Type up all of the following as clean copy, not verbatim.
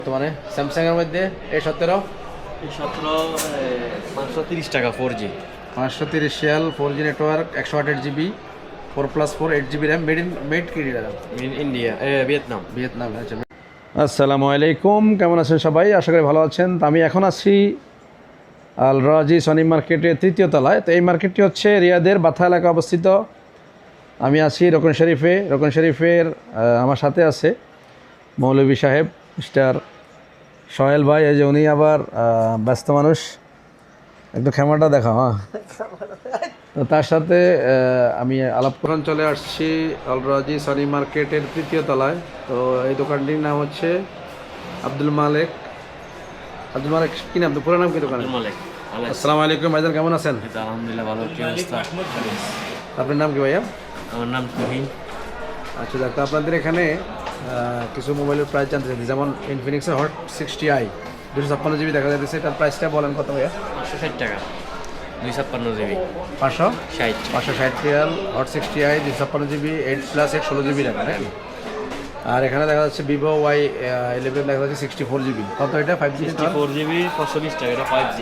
বর্তমানে স্যামসাং এর মধ্যে A17 17 530 টাকা 4G। 530 CL 4G network 128 GB 4+4 8 GB RAM made কি দাদা ইন ইন্ডিয়া ভিয়েতনাম। ভিয়েতনাম। আচ্ছা, আসসালামু আলাইকুম, কেমন আছেন সবাই? আশা করি ভালো আছেন। তো আমি এখন আছি আল রাজি সনি মার্কেটের তৃতীয় তলায়। তো এই মার্কেটটি হচ্ছে রিয়াদের বাথা এলাকা অবস্থিত। আমি আছি রকন শরীফের আমার সাথে আছে মৌলভী সাহেব মিস্টার সোহেল ভাই। এই যে উনি আবার ব্যস্ত মানুষ, একটু ক্যামেরাটা দেখা। হ্যাঁ, তো তার সাথে আমি আলাপ করন চলে আসছি অলরাজি সনি মার্কেটের তৃতীয় তলায়। তো এই দোকানটির নাম হচ্ছে আব্দুল মালেক। কি নাম? তো পুরো নাম কি দোকানের? আব্দুল মালেক। আসসালামু আলাইকুম ভাইজান, কেমন আছেন? আলহামদুলিল্লাহ ভালো। কি অবস্থা? আপনার নাম কি ভাইয়া? আমার নাম তুহিন। আচ্ছা, দেখ, তো আপনাদের এখানে কিছু মোবাইলের প্রাইস জানতে চাইছি, যেমন ইনফিনিক্সের হট 60i 256 জিবি দেখা যাচ্ছে, এটার প্রাইসটা বলেন কত ভাইয়া? 560 টাকা 256 GB. 560 60। 560 Real hot 60i 256 GB 8+1 16 GB রাখা নাকি? আর এখানে দেখা যাচ্ছে ভিভো Y11 দেখা যাচ্ছে 64 জিবি। কত এটা? 5G? 64 জিবি 520 টাকা, এটা 5G।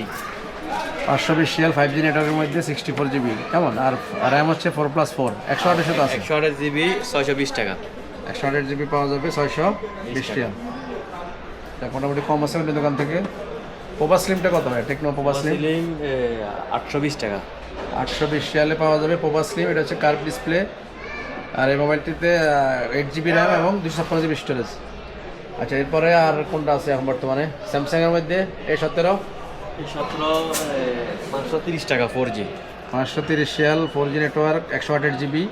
520 রিয়াল 5G নেটওয়ার্কের মধ্যে 64 জিবি। কেমন? আর র্যাম হচ্ছে 4+4 128 তো আছে। 128 জিবি 620 টাকা। 128 জিবি পাওয়া যাবে 620 রিয়াল। এটা মোটামুটি কম আছে অন্য দোকান থেকে। পোভা স্লিমটা কত হয়? টেকনো পোভা স্লিম সিলিং 820 টাকা। 820 রিয়ালে পাওয়া যাবে পোভা স্লিম। এটা হচ্ছে কার্ভ ডিসপ্লে। আর এই মোবাইলটিতে 8 জিবি র্যাম এবং 256 জিবি স্টোরেজ। আচ্ছা, এরপরে আর কোনটা আছে এখন বর্তমানে স্যামসাং এর মধ্যে? A17 17 530 টাকা 4G। 530 CL 4G network 128 GB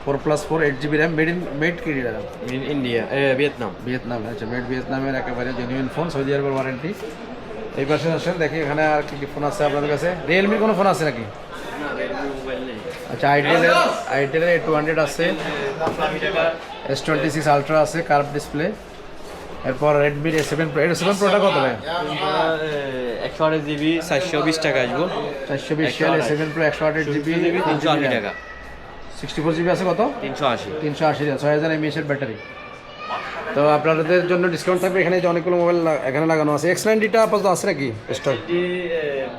4+4 8 GB RAM made কি দাদা? In India Vietnam. ভিয়েতনাম। আচ্ছা, মেড ভিয়েতনামের একেবারে জেনুইন ফোন, সৌদি আরবের ওয়ারেন্টি। এই পাশে আসেন, দেখি এখানে আর কি কি ফোন আছে আপনাদের কাছে। রিয়েলমির কোনো ফোন আছে নাকি? মোবাইল নেই। আচ্ছা, আইটেলের A200 আছে, S26 আলট্রা আছে কার্ভ ডিসপ্লে। এরপর রেডমির A7 Pro। A7 Proটা কত ভাই? 128 জিবি 420 টাকা আসবো। 420 সিএল A7 Pro 128 জিবি 380 টাকা। 64 জিবি আছে কত? 380। 380, 6000 mAh এর ব্যাটারি। তো আপনাদের জন্য ডিসকাউন্ট থাকবে। এখানে যে অনেকগুলো মোবাইল এখানে লাগানো আছে। X90টা আপাতত আছে নাকি স্টক?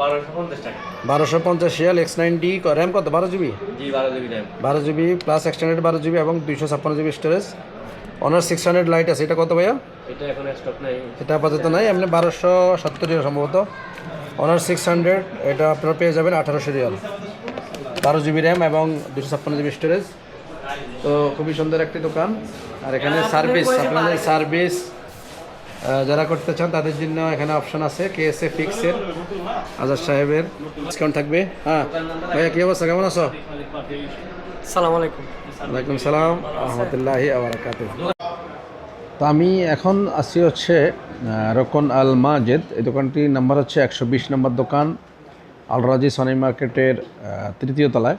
1250 টাকা। 1250 সিএল X90, র্যাম কত? 12 জিবি? জি 12 GB RAM. 12 GB plus extended 12 GB এবং 256 জিবি স্টোরেজ। অনার 600 লাইট আছে, এটা কত ভাইয়া? এটা এখন স্টক নাই। এটা আপাতত নাই, এমনি 1270 সম্ভবত। অনার 600, এটা আপনারা পেয়ে যাবেন 1800 রিয়াল। 12 জিবি র্যাম এবং 256 জিবি স্টোরেজ। তো খুবই সুন্দর একটি দোকান। আর এখানে সার্ভিস, আপনাদের সার্ভিস যারা করতে চান তাদের জন্য এখানে অপশন আছে। KSA ফিক্সের আজাদ সাহেবের ডিসকাউন্ট থাকবে। হ্যাঁ ভাইয়া, কী অবস্থা, কেমন আছো? আসসালামু আলাইকুম। ওয়ালাইকুম সালাম রহমতুল্লাহি ওয়া বারাকাতুহু। তো আমি এখন আসছি হচ্ছে রকন আল মাজেদ। এই দোকানটির নাম্বার হচ্ছে 120 নম্বর দোকান, আল রাজি সনি মার্কেটের তৃতীয় তলায়।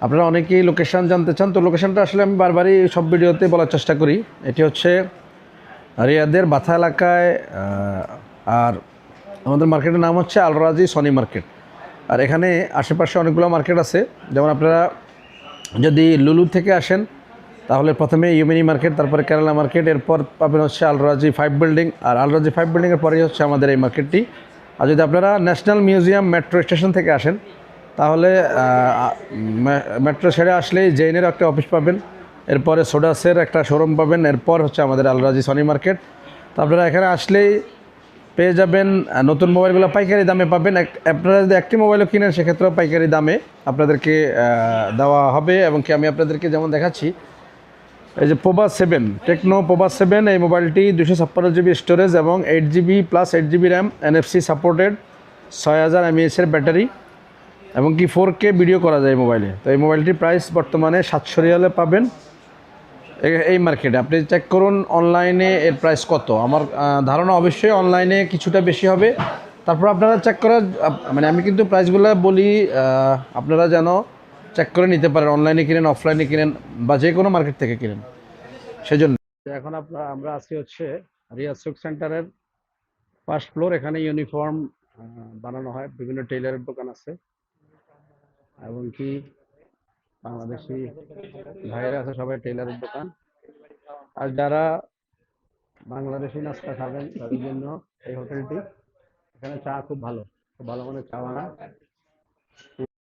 আপনারা অনেকেই লোকেশান জানতে চান, তো লোকেশানটা আসলে আমি বারবারই সব ভিডিওতে বলার চেষ্টা করি। এটি হচ্ছে রিয়াদের বাথা এলাকায়। আর আমাদের মার্কেটের নাম হচ্ছে আল রাজি সনি মার্কেট। আর এখানে আশেপাশে অনেকগুলো মার্কেট আছে। যেমন আপনারা যদি লুলু থেকে আসেন তাহলে প্রথমে ইউমিনি মার্কেট, তারপরে কেরালা মার্কেট, এরপর পাবেন হচ্ছে আল রাজি 5 বিল্ডিং। আর আল রাজি 5 বিল্ডিংয়ের পরেই হচ্ছে আমাদের এই মার্কেটটি। আর যদি আপনারা ন্যাশনাল মিউজিয়াম মেট্রো স্টেশন থেকে আসেন তাহলে মেট্রো ছেড়ে আসলেই জেইনের একটা অফিস পাবেন, এরপরে সোডাসের একটা শোরুম পাবেন, এরপর হচ্ছে আমাদের আল রাজি সনি মার্কেট। তো আপনারা এখানে আসলেই পেয়ে যাবেন নতুন মোবাইলগুলো পাইকারি দামে পাবেন। আপনারা যদি একটি মোবাইলও কিনেন সেক্ষেত্রেও পাইকারি দামে আপনাদেরকে দেওয়া হবে। এবং কি আমি আপনাদেরকে যেমন দেখাচ্ছি, এই যে পোভা 7, টেকনো পোভা 7, এই মোবাইলটি 256 জিবি স্টোরেজ এবং 8 GB plus 8 GB RAM, NFC supported, 6000 mAh এর ব্যাটারি এবং কি 4K ভিডিও করা যায় এই মোবাইলে। তো এই মোবাইলটির প্রাইস বর্তমানে 700 রিয়ালে পাবেন এই মার্কেটে। আপনি চেক করুন অনলাইনে এর প্রাইস কত। আমার ধারণা অবশ্যই অনলাইনে কিছুটা বেশি হবে। তারপর আপনারা চেক করা, মানে আমি কিন্তু প্রাইসগুলো বলি আপনারা যেন চেক করে নিতে পারেন, অনলাইনে কিনেন, অফলাইনে কিনেন বা যে কোনো মার্কেট থেকে কিনেন, সেজন্য। এখন আমরা আছি হচ্ছে রিয়াজ সুক সেন্টারের ফার্স্ট ফ্লোর। এখানে ইউনিফর্ম বানানো হয়, বিভিন্ন টেইলারের দোকান আছে এবং কি বাংলাদেশি ভাইয়েরা আছে, সবাই টেইলারের দোকান। আর যারা বাংলাদেশি নাস্তা খাবেন তাদের জন্য এই হোটেলটি। এখানে চা খুব ভালো মানের চা বানায়।